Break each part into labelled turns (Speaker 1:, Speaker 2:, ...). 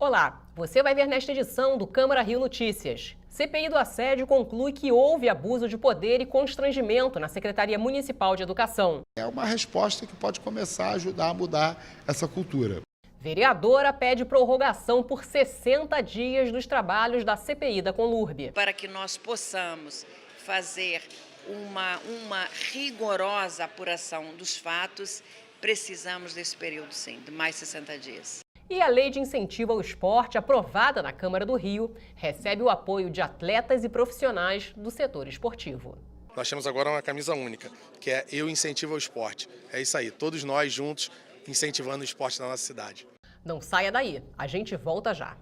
Speaker 1: Olá, você vai ver nesta edição do Câmara Rio Notícias. CPI do assédio conclui que houve abuso de poder e constrangimento na Secretaria Municipal de Educação.
Speaker 2: É uma resposta que pode começar a ajudar a mudar essa cultura.
Speaker 1: Vereadora pede prorrogação por 60 dias dos trabalhos da CPI da Conlurb.
Speaker 3: Para que nós possamos fazer uma rigorosa apuração dos fatos, precisamos desse período, sim, de mais 60 dias.
Speaker 1: E a Lei de Incentivo ao Esporte, aprovada na Câmara do Rio, recebe o apoio de atletas e profissionais do setor esportivo.
Speaker 4: Nós temos agora uma camisa única, que é Eu Incentivo ao Esporte. É isso aí, todos nós juntos incentivando o esporte na nossa cidade.
Speaker 1: Não saia daí, a gente volta já.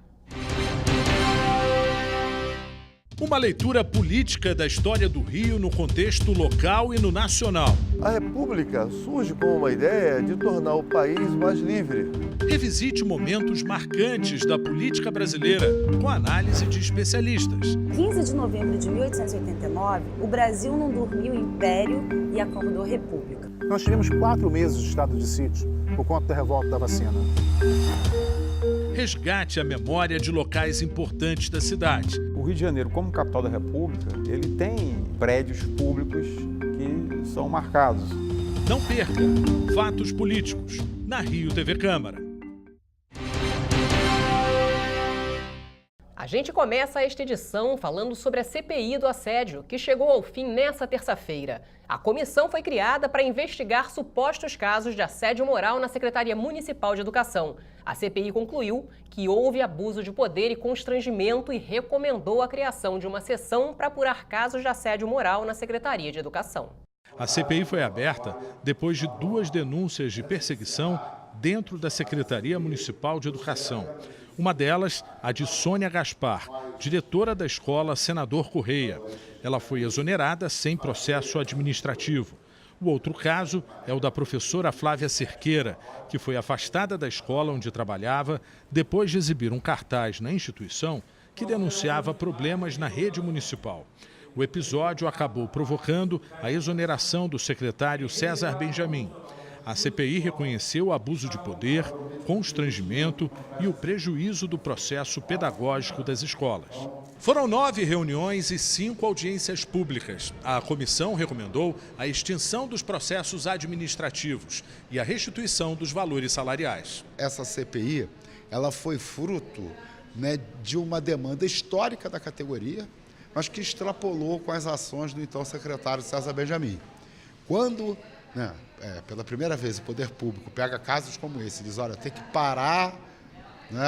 Speaker 5: Uma leitura política da história do Rio no contexto local e no nacional.
Speaker 6: A República surge com uma ideia de tornar o país mais livre.
Speaker 5: Revisite momentos marcantes da política brasileira com análise de especialistas.
Speaker 7: 15 de novembro de 1889, o Brasil não dormiu império e acordou república.
Speaker 8: Nós tivemos 4 meses de estado de sítio por conta da revolta da vacina.
Speaker 5: Resgate a memória de locais importantes da cidade.
Speaker 9: O Rio de Janeiro, como capital da República, ele tem prédios públicos que são marcados.
Speaker 5: Não perca Fatos Políticos, na Rio TV Câmara.
Speaker 1: A gente começa esta edição falando sobre a CPI do assédio, que chegou ao fim nesta terça-feira. A comissão foi criada para investigar supostos casos de assédio moral na Secretaria Municipal de Educação. A CPI concluiu que houve abuso de poder e constrangimento e recomendou a criação de uma seção para apurar casos de assédio moral na Secretaria de Educação.
Speaker 5: A CPI foi aberta depois de 2 denúncias de perseguição dentro da Secretaria Municipal de Educação. Uma delas, a de Sônia Gaspar, diretora da escola Senador Correia. Ela foi exonerada sem processo administrativo. O outro caso é o da professora Flávia Cerqueira, que foi afastada da escola onde trabalhava depois de exibir um cartaz na instituição que denunciava problemas na rede municipal. O episódio acabou provocando a exoneração do secretário César Benjamin. A CPI reconheceu o abuso de poder, constrangimento e o prejuízo do processo pedagógico das escolas. Foram 9 reuniões e 5 audiências públicas. A comissão recomendou a extinção dos processos administrativos e a restituição dos valores salariais.
Speaker 2: Essa CPI ela foi fruto, de uma demanda histórica da categoria, mas que extrapolou com as ações do então secretário César Benjamin. Quando pela primeira vez o poder público pega casos como esse e diz, olha, tem que parar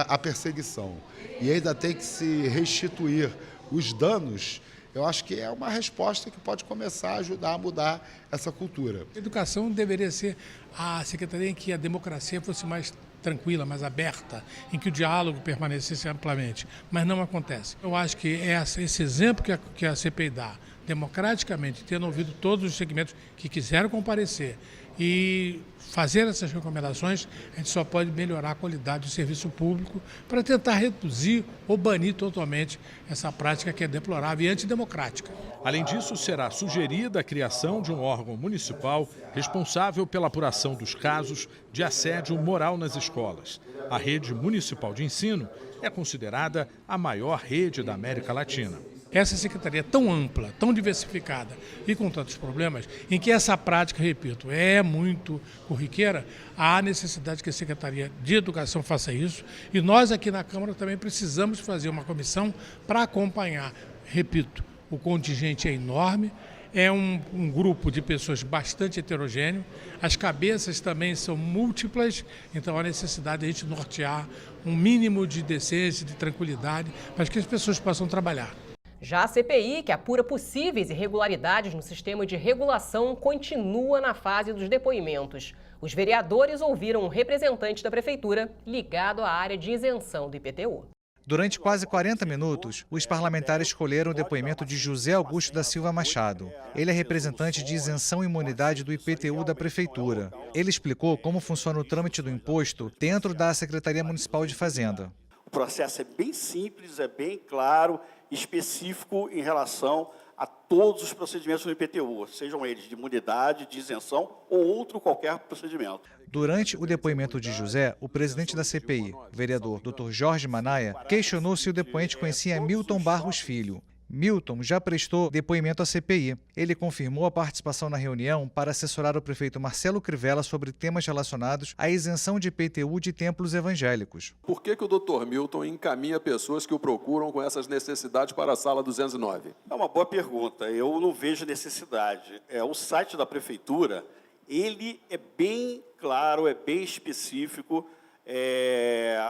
Speaker 2: a perseguição e ainda tem que se restituir os danos, eu acho que é uma resposta que pode começar a ajudar a mudar essa cultura.
Speaker 10: A educação deveria ser a secretaria em que a democracia fosse mais tranquila, mais aberta, em que o diálogo permanecesse amplamente, mas não acontece. Eu acho que esse exemplo que a CPI dá, democraticamente, tendo ouvido todos os segmentos que quiseram comparecer e fazer essas recomendações, a gente só pode melhorar a qualidade do serviço público para tentar reduzir ou banir totalmente essa prática que é deplorável e antidemocrática.
Speaker 5: Além disso, será sugerida a criação de um órgão municipal responsável pela apuração dos casos de assédio moral nas escolas. A rede municipal de ensino é considerada a maior rede da América Latina.
Speaker 10: Essa secretaria tão ampla, tão diversificada e com tantos problemas, em que essa prática, repito, é muito corriqueira, há necessidade que a Secretaria de Educação faça isso e nós aqui na Câmara também precisamos fazer uma comissão para acompanhar. Repito, o contingente é enorme, é um grupo de pessoas bastante heterogêneo, as cabeças também são múltiplas, então há necessidade de a gente nortear um mínimo de decência, de tranquilidade, para que as pessoas possam trabalhar.
Speaker 1: Já a CPI, que apura possíveis irregularidades no sistema de regulação, continua na fase dos depoimentos. Os vereadores ouviram um representante da Prefeitura ligado à área de isenção do IPTU.
Speaker 11: Durante quase 40 minutos, os parlamentares escolheram o depoimento de José Augusto da Silva Machado. Ele é representante de isenção e imunidade do IPTU da Prefeitura. Ele explicou como funciona o trâmite do imposto dentro da Secretaria Municipal de Fazenda.
Speaker 12: O processo é bem simples, é bem claro, específico em relação a todos os procedimentos do IPTU, sejam eles de imunidade, de isenção ou outro qualquer procedimento.
Speaker 11: Durante o depoimento de José, o presidente da CPI, o vereador Dr. Jorge Manaia, questionou se o depoente conhecia Milton Barros Filho. Milton já prestou depoimento à CPI. Ele confirmou a participação na reunião para assessorar o prefeito Marcelo Crivella sobre temas relacionados à isenção de IPTU de templos evangélicos.
Speaker 13: Por que o Dr. Milton encaminha pessoas que o procuram com essas necessidades para a sala 209?
Speaker 12: É uma boa pergunta. Eu não vejo necessidade. O site da prefeitura, ele é bem claro, é bem específico.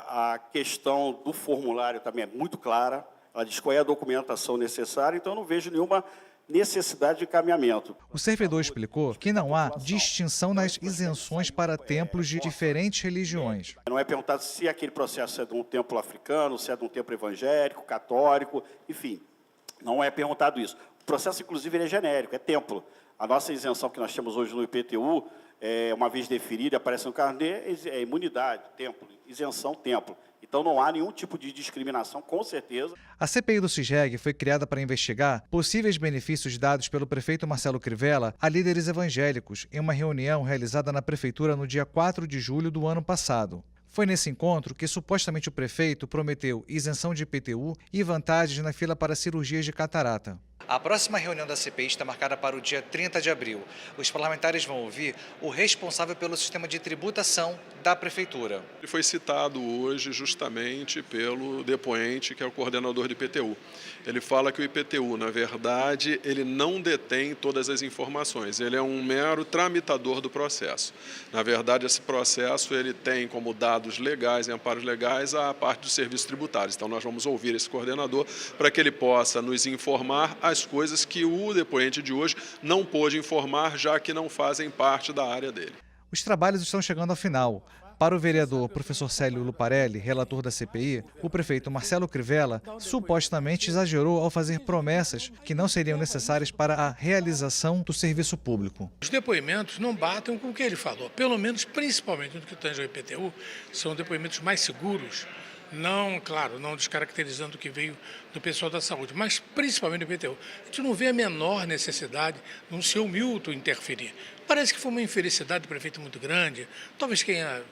Speaker 12: A questão do formulário também é muito clara. Ela diz qual é a documentação necessária, então eu não vejo nenhuma necessidade de encaminhamento.
Speaker 11: O servidor explicou que não há distinção nas isenções para templos de diferentes religiões.
Speaker 12: Não é perguntado se aquele processo é de um templo africano, se é de um templo evangélico, católico, enfim, não é perguntado isso. O processo, inclusive, ele é genérico, é templo. A nossa isenção que nós temos hoje no IPTU, uma vez deferida, aparece no carnê, é imunidade, templo, isenção, templo. Então não há nenhum tipo de discriminação, com certeza.
Speaker 11: A CPI do CIGEG foi criada para investigar possíveis benefícios dados pelo prefeito Marcelo Crivella a líderes evangélicos em uma reunião realizada na prefeitura no dia 4 de julho do ano passado. Foi nesse encontro que supostamente o prefeito prometeu isenção de IPTU e vantagens na fila para cirurgias de catarata. A próxima reunião da CPI está marcada para o dia 30 de abril. Os parlamentares vão ouvir o responsável pelo sistema de tributação da Prefeitura.
Speaker 13: Ele foi citado hoje justamente pelo depoente, que é o coordenador do IPTU. Ele fala que o IPTU, na verdade, ele não detém todas as informações. Ele é um mero tramitador do processo. Na verdade, esse processo ele tem como dados legais e amparos legais a parte dos serviços tributários. Então, nós vamos ouvir esse coordenador para que ele possa nos informar as coisas que o depoente de hoje não pôde informar, já que não fazem parte da área dele.
Speaker 11: Os trabalhos estão chegando ao final. Para o vereador professor Célio Luparelli, relator da CPI, o prefeito Marcelo Crivella supostamente exagerou ao fazer promessas que não seriam necessárias para a realização do serviço público.
Speaker 10: Os depoimentos não batem com o que ele falou, pelo menos principalmente no que tange ao IPTU, são depoimentos mais seguros. Não, claro, não descaracterizando o que veio do pessoal da saúde, mas principalmente do IPTU. A gente não vê a menor necessidade de um seu Milton interferir. Parece que foi uma infelicidade do prefeito muito grande, talvez tenha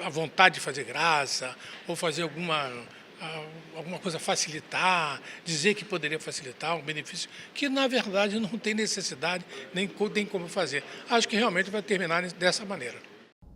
Speaker 10: a vontade de fazer graça ou fazer alguma coisa facilitar, dizer que poderia facilitar um benefício que, na verdade, não tem necessidade nem como fazer. Acho que realmente vai terminar dessa maneira.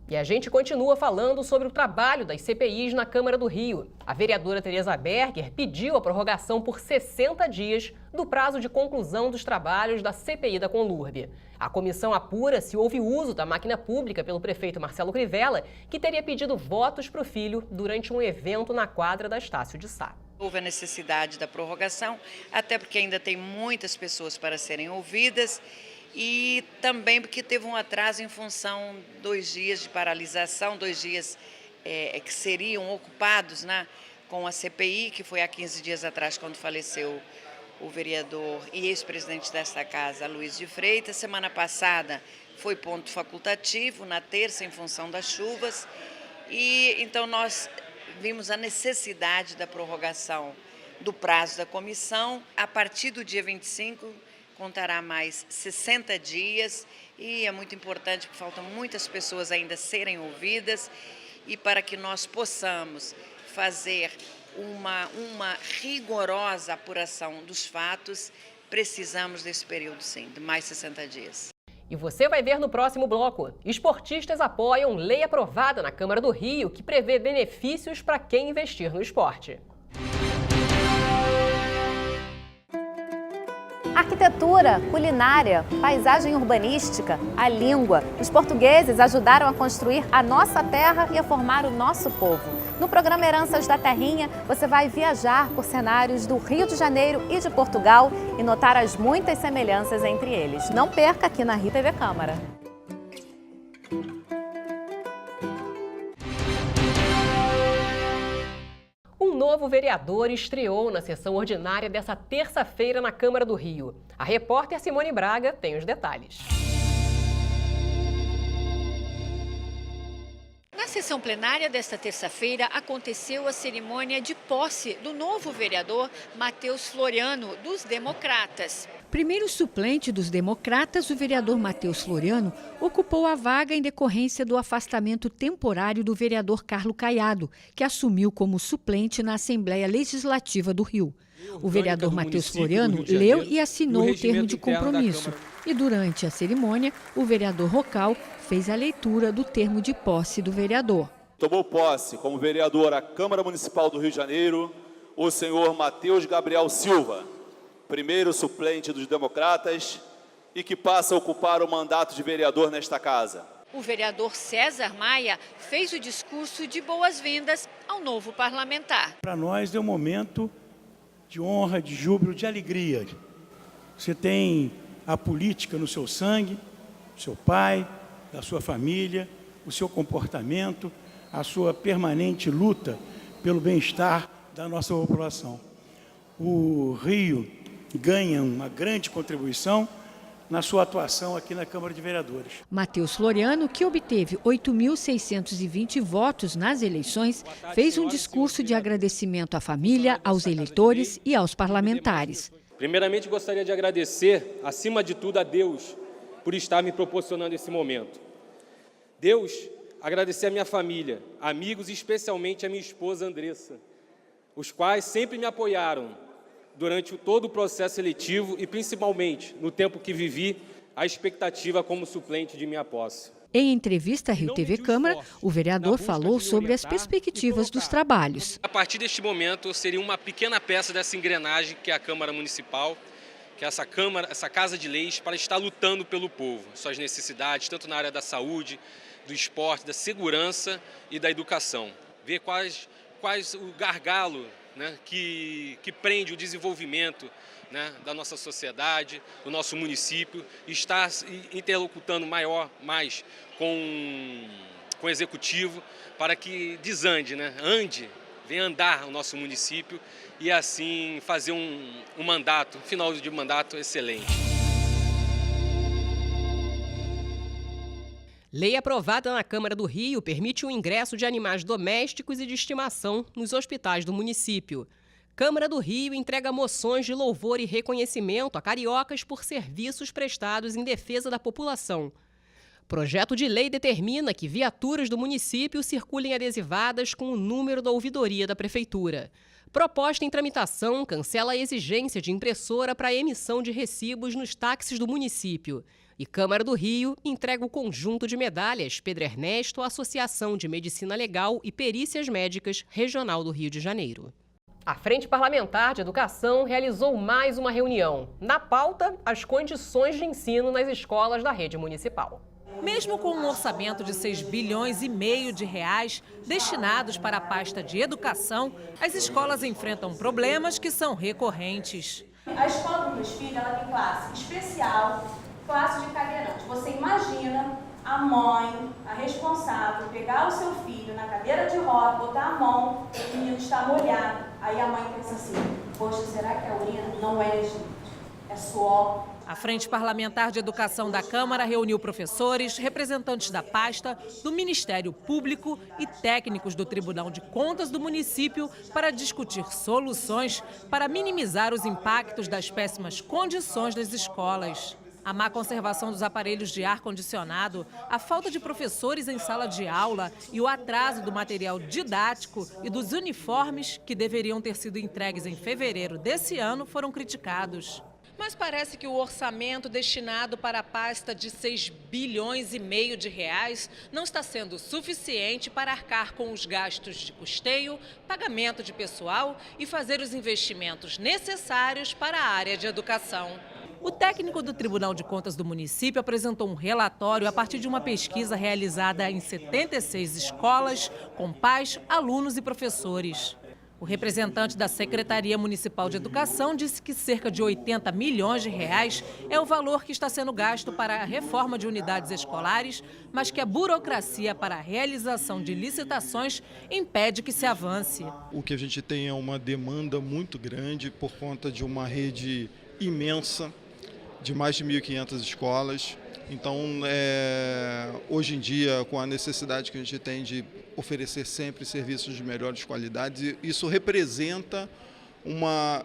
Speaker 1: E a gente continua falando sobre o trabalho das CPIs na Câmara do Rio. A vereadora Tereza Berger pediu a prorrogação por 60 dias do prazo de conclusão dos trabalhos da CPI da Conlurb. A comissão apura se houve uso da máquina pública pelo prefeito Marcelo Crivella, que teria pedido votos para o filho durante um evento na quadra da Estácio de Sá.
Speaker 3: Houve a necessidade da prorrogação, até porque ainda tem muitas pessoas para serem ouvidas, e também porque teve um atraso em função 2 dias de paralisação, 2 dias que seriam ocupados, né, com a CPI, que foi há 15 dias atrás, quando faleceu o vereador e ex-presidente desta casa, Luiz de Freitas. Semana passada foi ponto facultativo, na terça, em função das chuvas, e então nós vimos a necessidade da prorrogação do prazo da comissão. A partir do dia 25, contará mais 60 dias e é muito importante porque faltam muitas pessoas ainda serem ouvidas e para que nós possamos fazer uma rigorosa apuração dos fatos, precisamos desse período, sim, de mais 60 dias.
Speaker 1: E você vai ver no próximo bloco. Esportistas apoiam lei aprovada na Câmara do Rio que prevê benefícios para quem investir no esporte.
Speaker 14: Arquitetura, culinária, paisagem urbanística, a língua. Os portugueses ajudaram a construir a nossa terra e a formar o nosso povo. No programa Heranças da Terrinha, você vai viajar por cenários do Rio de Janeiro e de Portugal e notar as muitas semelhanças entre eles. Não perca aqui na Rio TV Câmara.
Speaker 1: Um novo vereador estreou na sessão ordinária dessa terça-feira na Câmara do Rio. A repórter Simone Braga tem os detalhes.
Speaker 15: Na sessão plenária desta terça-feira, aconteceu a cerimônia de posse do novo vereador Matheus Floriano, dos Democratas. Primeiro suplente dos Democratas, o vereador Matheus Floriano ocupou a vaga em decorrência do afastamento temporário do vereador Carlos Caiado, que assumiu como suplente na Assembleia Legislativa do Rio. O vereador Matheus Floriano leu e assinou o termo de compromisso. E durante a cerimônia, o vereador Rocal fez a leitura do termo de posse do vereador.
Speaker 16: Tomou posse como vereador à Câmara Municipal do Rio de Janeiro o senhor Matheus Gabriel Silva, primeiro suplente dos Democratas e que passa a ocupar o mandato de vereador nesta casa.
Speaker 15: O vereador César Maia fez o discurso de boas-vindas ao novo parlamentar.
Speaker 17: Para nós é um momento de honra, de júbilo, de alegria. Você tem a política no seu sangue, seu pai, da sua família, o seu comportamento, a sua permanente luta pelo bem-estar da nossa população. O Rio ganha uma grande contribuição na sua atuação aqui na Câmara de Vereadores.
Speaker 15: Matheus Floriano, que obteve 8.620 votos nas eleições, fez um discurso de agradecimento à família, aos eleitores e aos parlamentares.
Speaker 18: Primeiramente, gostaria de agradecer, acima de tudo, a Deus por estar me proporcionando esse momento. Deus, agradecer a minha família, amigos e especialmente a minha esposa Andressa, os quais sempre me apoiaram durante todo o processo eletivo e principalmente no tempo que vivi a expectativa como suplente de minha posse.
Speaker 15: Em entrevista à Rio TV Câmara, o vereador falou sobre as perspectivas dos trabalhos.
Speaker 18: A partir deste momento, seria uma pequena peça dessa engrenagem que é a Câmara Municipal, que é essa Casa de Leis, para estar lutando pelo povo, suas necessidades, tanto na área da saúde, do esporte, da segurança e da educação. Ver quais o gargalo, né, que prende o desenvolvimento, né, da nossa sociedade, do nosso município, e estar interlocutando mais com o executivo para que desande, né, venha andar o nosso município e assim fazer um final de mandato excelente.
Speaker 1: Lei aprovada na Câmara do Rio permite o ingresso de animais domésticos e de estimação nos hospitais do município. Câmara do Rio entrega moções de louvor e reconhecimento a cariocas por serviços prestados em defesa da população. Projeto de lei determina que viaturas do município circulem adesivadas com o número da ouvidoria da Prefeitura. Proposta em tramitação cancela a exigência de impressora para a emissão de recibos nos táxis do município. E Câmara do Rio entrega o conjunto de medalhas Pedro Ernesto à Associação de Medicina Legal e Perícias Médicas Regional do Rio de Janeiro. A Frente Parlamentar de Educação realizou mais uma reunião. Na pauta, as condições de ensino nas escolas da rede municipal.
Speaker 19: Mesmo com um orçamento de 6,5 bilhões de reais destinados para a pasta de educação, as escolas enfrentam problemas que são recorrentes.
Speaker 7: A escola dos meus filhos ela tem classe especial, classe de cadeirante. Você imagina a mãe, a responsável, pegar o seu filho na cadeira de roda, botar a mão, o menino está molhado. Aí a mãe pensa assim, poxa, será que a urina não é legítima? É suor.
Speaker 19: A Frente Parlamentar de Educação da Câmara reuniu professores, representantes da pasta, do Ministério Público e técnicos do Tribunal de Contas do município para discutir soluções para minimizar os impactos das péssimas condições das escolas. A má conservação dos aparelhos de ar-condicionado, a falta de professores em sala de aula e o atraso do material didático e dos uniformes que deveriam ter sido entregues em fevereiro desse ano foram criticados. Mas parece que o orçamento destinado para a pasta de 6,5 bilhões de reais não está sendo suficiente para arcar com os gastos de custeio, pagamento de pessoal e fazer os investimentos necessários para a área de educação. O técnico do Tribunal de Contas do município apresentou um relatório a partir de uma pesquisa realizada em 76 escolas, com pais, alunos e professores. O representante da Secretaria Municipal de Educação disse que cerca de 80 milhões de reais é o valor que está sendo gasto para a reforma de unidades escolares, mas que a burocracia para a realização de licitações impede que se avance.
Speaker 20: O que a gente tem é uma demanda muito grande por conta de uma rede imensa de mais de 1.500 escolas. Então, hoje em dia, com a necessidade que a gente tem de oferecer sempre serviços de melhores qualidades, isso representa uma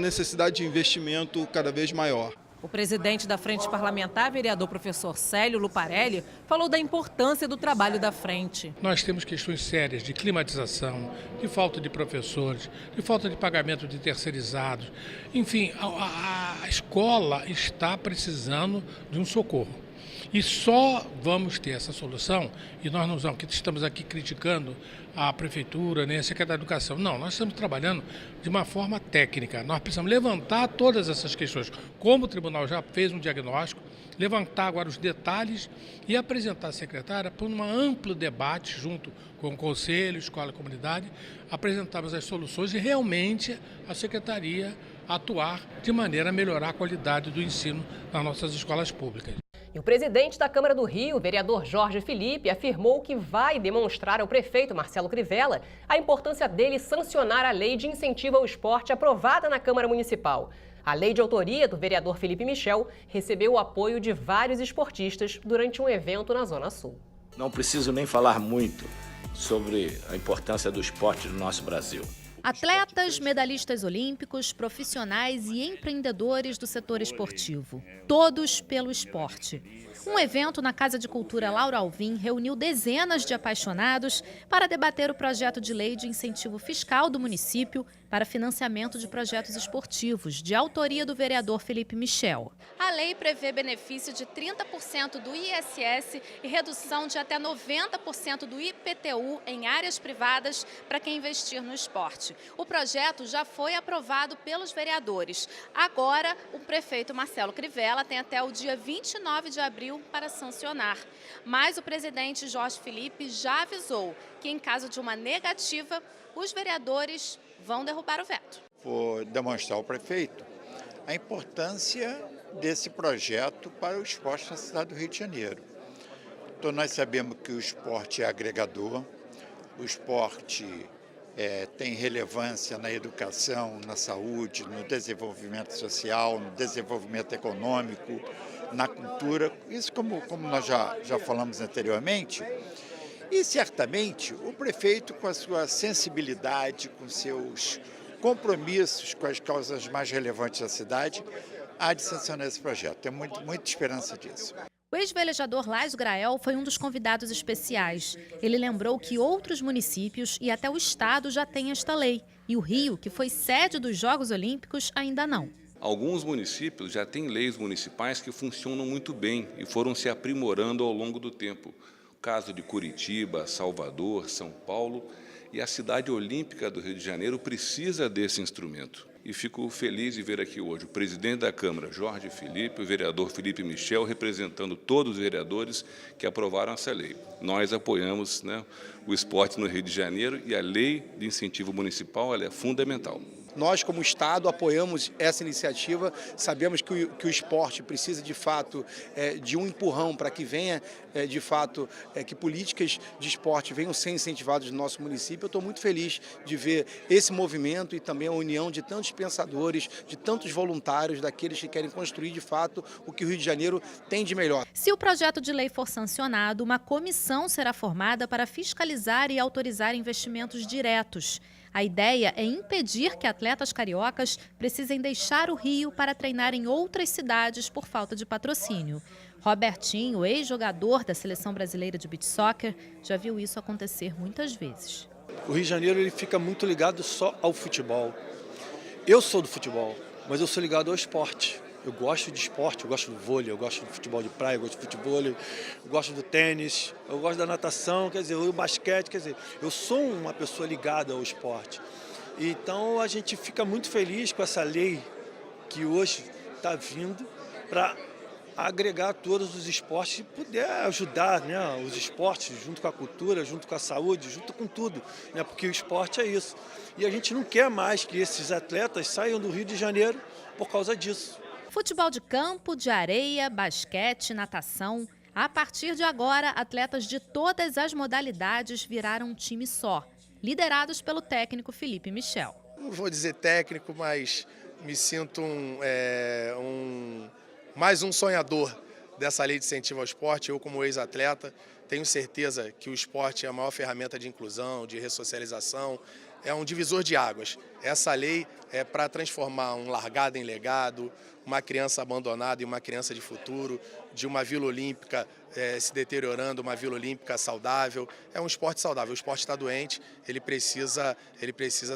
Speaker 20: necessidade de investimento cada vez maior.
Speaker 19: O presidente da Frente Parlamentar, vereador professor Célio Luparelli, falou da importância do trabalho da frente.
Speaker 10: Nós temos questões sérias de climatização, de falta de professores, de falta de pagamento de terceirizados. Enfim, a escola está precisando de um socorro. E só vamos ter essa solução, e nós não estamos aqui criticando a Prefeitura, nem a Secretaria da Educação. Não, nós estamos trabalhando de uma forma técnica. Nós precisamos levantar todas essas questões, como o tribunal já fez um diagnóstico, levantar agora os detalhes e apresentar à secretária para um amplo debate junto com o Conselho, Escola e Comunidade, apresentarmos as soluções e realmente a Secretaria atuar de maneira a melhorar a qualidade do ensino nas nossas escolas públicas.
Speaker 1: E o presidente da Câmara do Rio, vereador Jorge Felipe, afirmou que vai demonstrar ao prefeito Marcelo Crivella a importância dele sancionar a lei de incentivo ao esporte aprovada na Câmara Municipal. A lei de autoria do vereador Felipe Michel recebeu o apoio de vários esportistas durante um evento na Zona Sul.
Speaker 21: Não preciso nem falar muito sobre a importância do esporte no nosso Brasil.
Speaker 14: Atletas, medalhistas olímpicos, profissionais e empreendedores do setor esportivo. Todos pelo esporte. Um evento na Casa de Cultura Laura Alvim reuniu dezenas de apaixonados para debater o projeto de lei de incentivo fiscal do município para financiamento de projetos esportivos, de autoria do vereador Felipe Michel. A lei prevê benefício de 30% do ISS e redução de até 90% do IPTU em áreas privadas para quem investir no esporte. O projeto já foi aprovado pelos vereadores. Agora, o prefeito Marcelo Crivella tem até o dia 29 de abril para sancionar. Mas o presidente Jorge Felipe já avisou que, em caso de uma negativa, os vereadores vão derrubar o veto.
Speaker 22: Vou demonstrar ao prefeito a importância desse projeto para o esporte na cidade do Rio de Janeiro. Então, nós sabemos que o esporte é agregador, o esporte tem relevância na educação, na saúde, no desenvolvimento social, no desenvolvimento econômico, na cultura. Isso como nós já falamos anteriormente. E, certamente, o prefeito, com a sua sensibilidade, com seus compromissos com as causas mais relevantes da cidade, há de sancionar esse projeto. Tenho muita esperança disso.
Speaker 14: O ex-velejador Lais Grael foi um dos convidados especiais. Ele lembrou que outros municípios e até o estado já têm esta lei. E o Rio, que foi sede dos Jogos Olímpicos, ainda não.
Speaker 23: Alguns municípios já têm leis municipais que funcionam muito bem e foram se aprimorando ao longo do tempo. O caso de Curitiba, Salvador, São Paulo, e a cidade olímpica do Rio de Janeiro precisa desse instrumento. E fico feliz de ver aqui hoje o presidente da Câmara, Jorge Felipe, o vereador Felipe Michel, representando todos os vereadores que aprovaram essa lei. Nós apoiamos, o esporte no Rio de Janeiro e a lei de incentivo municipal ela é fundamental.
Speaker 24: Nós, como Estado, apoiamos essa iniciativa, sabemos que o esporte precisa, de fato, de um empurrão para que venha, de fato, que políticas de esporte venham ser incentivadas no nosso município. Eu estou muito feliz de ver esse movimento e também a união de tantos pensadores, de tantos voluntários, daqueles que querem construir, de fato, o que o Rio de Janeiro tem de melhor.
Speaker 14: Se o projeto de lei for sancionado, uma comissão será formada para fiscalizar e autorizar investimentos diretos. A ideia é impedir que atletas cariocas precisem deixar o Rio para treinar em outras cidades por falta de patrocínio. Robertinho, ex-jogador da Seleção Brasileira de Beach Soccer, já viu isso acontecer muitas vezes.
Speaker 25: O Rio de Janeiro ele fica muito ligado só ao futebol. Eu sou do futebol, mas eu sou ligado ao esporte. Eu gosto de esporte, eu gosto do vôlei, eu gosto do futebol de praia, eu gosto de futebol, eu gosto do tênis, eu gosto da natação, o basquete, eu sou uma pessoa ligada ao esporte. Então a gente fica muito feliz com essa lei que hoje está vindo para agregar todos os esportes e poder ajudar os esportes junto com a cultura, junto com a saúde, junto com tudo, porque o esporte é isso. E a gente não quer mais que esses atletas saiam do Rio de Janeiro por causa disso.
Speaker 14: Futebol de campo, de areia, basquete, natação. A partir de agora, atletas de todas as modalidades viraram um time só, liderados pelo técnico Felipe Michel.
Speaker 4: Não vou dizer técnico, mas me sinto um mais um sonhador dessa lei de incentivo ao esporte. Eu, como ex-atleta, tenho certeza que o esporte é a maior ferramenta de inclusão, de ressocialização, é um divisor de águas. Essa lei é para transformar um largado em legado, uma criança abandonada em uma criança de futuro, de uma Vila Olímpica se deteriorando, uma Vila Olímpica saudável. É um esporte saudável. O esporte está doente, ele precisa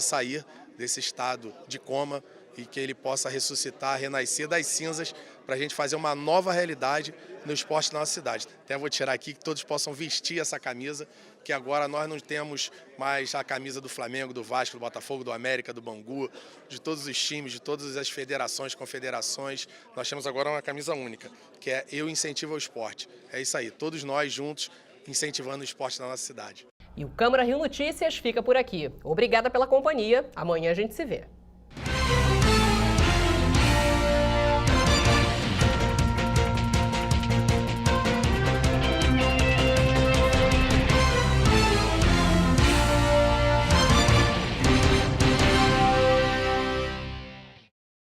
Speaker 4: sair desse estado de coma e que ele possa ressuscitar, renascer das cinzas para a gente fazer uma nova realidade no esporte na nossa cidade. Até vou tirar aqui que todos possam vestir essa camisa, que agora nós não temos mais a camisa do Flamengo, do Vasco, do Botafogo, do América, do Bangu, de todos os times, de todas as federações, confederações. Nós temos agora uma camisa única, que é Eu Incentivo ao Esporte. É isso aí, todos nós juntos incentivando o esporte na nossa cidade.
Speaker 1: E o Câmara Rio Notícias fica por aqui. Obrigada pela companhia. Amanhã a gente se vê.